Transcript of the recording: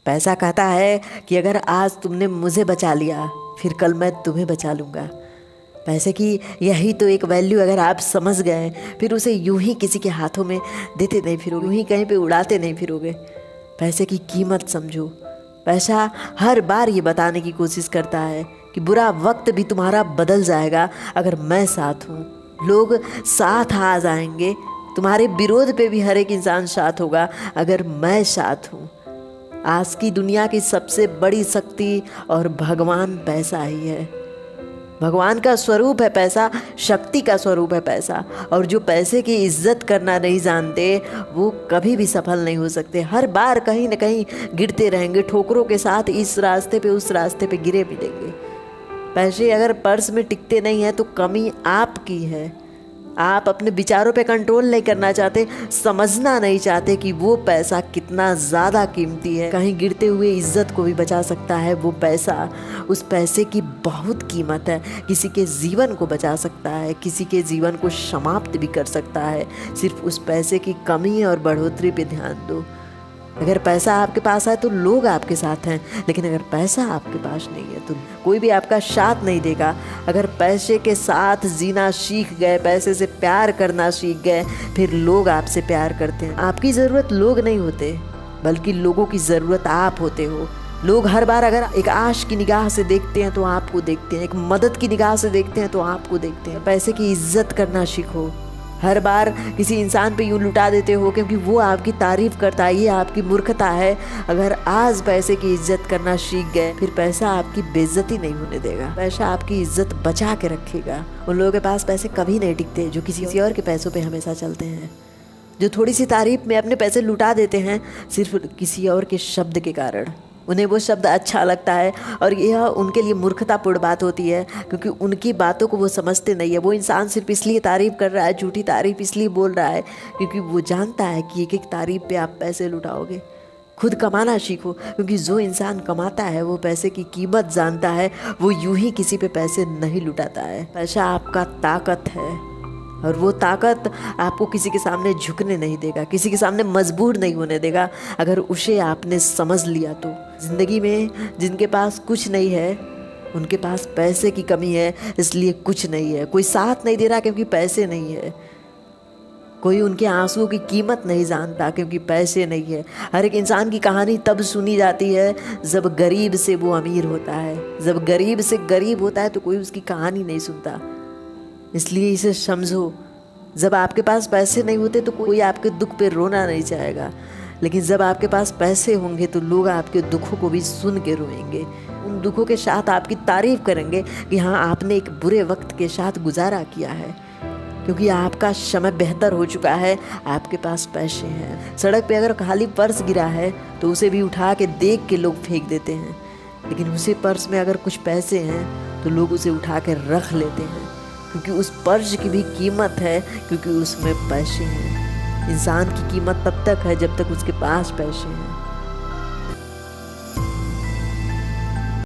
पैसा कहता है कि अगर आज तुमने मुझे बचा लिया फिर कल मैं तुम्हें बचा लूँगा। पैसे की यही तो एक वैल्यू अगर आप समझ गए फिर उसे यूं ही किसी के हाथों में देते नहीं फिरोगे, यूं ही कहीं पे उड़ाते नहीं फिरोगे। पैसे की कीमत समझो। पैसा हर बार ये बताने की कोशिश करता है कि बुरा वक्त भी तुम्हारा बदल जाएगा अगर मैं साथ हूँ। लोग साथ आ जाएंगे, तुम्हारे विरोध पे भी हर एक इंसान साथ होगा अगर मैं साथ हूँ। आज की दुनिया की सबसे बड़ी शक्ति और भगवान पैसा ही है। भगवान का स्वरूप है पैसा, शक्ति का स्वरूप है पैसा। और जो पैसे की इज्जत करना नहीं जानते वो कभी भी सफल नहीं हो सकते। हर बार कहीं ना कहीं गिरते रहेंगे, ठोकरों के साथ इस रास्ते पे उस रास्ते पे गिरे मिलेंगे। पैसे अगर पर्स में टिकते नहीं हैं तो कमी आपकी है। आप अपने विचारों पे कंट्रोल नहीं करना चाहते, समझना नहीं चाहते कि वो पैसा कितना ज़्यादा कीमती है। कहीं गिरते हुए इज्जत को भी बचा सकता है वो पैसा। उस पैसे की बहुत कीमत है। किसी के जीवन को बचा सकता है, किसी के जीवन को समाप्त भी कर सकता है। सिर्फ उस पैसे की कमी और बढ़ोतरी पे ध्यान दो। अगर पैसा आपके पास है तो लोग आपके साथ हैं, लेकिन अगर पैसा आपके पास नहीं है तो कोई भी आपका साथ नहीं देगा। अगर पैसे के साथ जीना सीख गए, पैसे से प्यार करना सीख गए, फिर लोग आपसे प्यार करते हैं। आपकी ज़रूरत लोग नहीं होते, बल्कि लोगों की ज़रूरत आप होते हो। लोग हर बार अगर एक आश की निगाह से देखते हैं तो आपको देखते हैं, एक मदद की निगाह से देखते हैं तो आपको देखते हैं। पैसे की इज्जत करना सीखो। हर बार किसी इंसान पे यूँ लुटा देते हो क्योंकि वो आपकी तारीफ़ करता है, ये आपकी मूर्खता है। अगर आज पैसे की इज्जत करना सीख गए फिर पैसा आपकी बेइज्जती नहीं होने देगा। पैसा आपकी इज्जत बचा के रखेगा। उन लोगों के पास पैसे कभी नहीं टिकते जो किसी और के पैसों पे हमेशा चलते हैं, जो थोड़ी सी तारीफ़ में अपने पैसे लुटा देते हैं सिर्फ किसी और के शब्द के कारण। उन्हें वो शब्द अच्छा लगता है और यह उनके लिए मूर्खतापूर्ण बात होती है क्योंकि उनकी बातों को वो समझते नहीं है। वो इंसान सिर्फ इसलिए तारीफ़ कर रहा है, झूठी तारीफ़ इसलिए बोल रहा है क्योंकि वो जानता है कि एक एक तारीफ़ पे आप पैसे लुटाओगे। खुद कमाना सीखो, क्योंकि जो इंसान कमाता है वो पैसे की कीमत जानता है, वो यूं ही किसी पे पैसे नहीं लुटाता है। पैसा आपका ताकत है और वो ताकत आपको किसी के सामने झुकने नहीं देगा, किसी के सामने मजबूर नहीं होने देगा अगर उसे आपने समझ लिया तो। ज़िंदगी में जिनके पास कुछ नहीं है उनके पास पैसे की कमी है, इसलिए कुछ नहीं है। कोई साथ नहीं दे रहा क्योंकि पैसे नहीं है। कोई उनके आंसुओं की कीमत नहीं जानता क्योंकि पैसे नहीं है। हर एक इंसान की कहानी तब सुनी जाती है जब गरीब से वो अमीर होता है। जब गरीब से गरीब होता है तो कोई उसकी कहानी नहीं सुनता। इसलिए इसे समझो, जब आपके पास पैसे नहीं होते तो कोई आपके दुख पे रोना नहीं चाहेगा, लेकिन जब आपके पास पैसे होंगे तो लोग आपके दुखों को भी सुन के रोएंगे। उन दुखों के साथ आपकी तारीफ़ करेंगे कि हाँ आपने एक बुरे वक्त के साथ गुजारा किया है, क्योंकि आपका समय बेहतर हो चुका है, आपके पास पैसे हैं। सड़क पे अगर खाली पर्स गिरा है तो उसे भी उठा के देख के लोग फेंक देते हैं, लेकिन उसी पर्स में अगर कुछ पैसे हैं तो लोग उसे उठा के रख लेते हैं, क्योंकि उस पर्स की भी कीमत है, क्योंकि उसमें पैसे हैं। इंसान की कीमत तब तक है जब तक उसके पास पैसे हैं।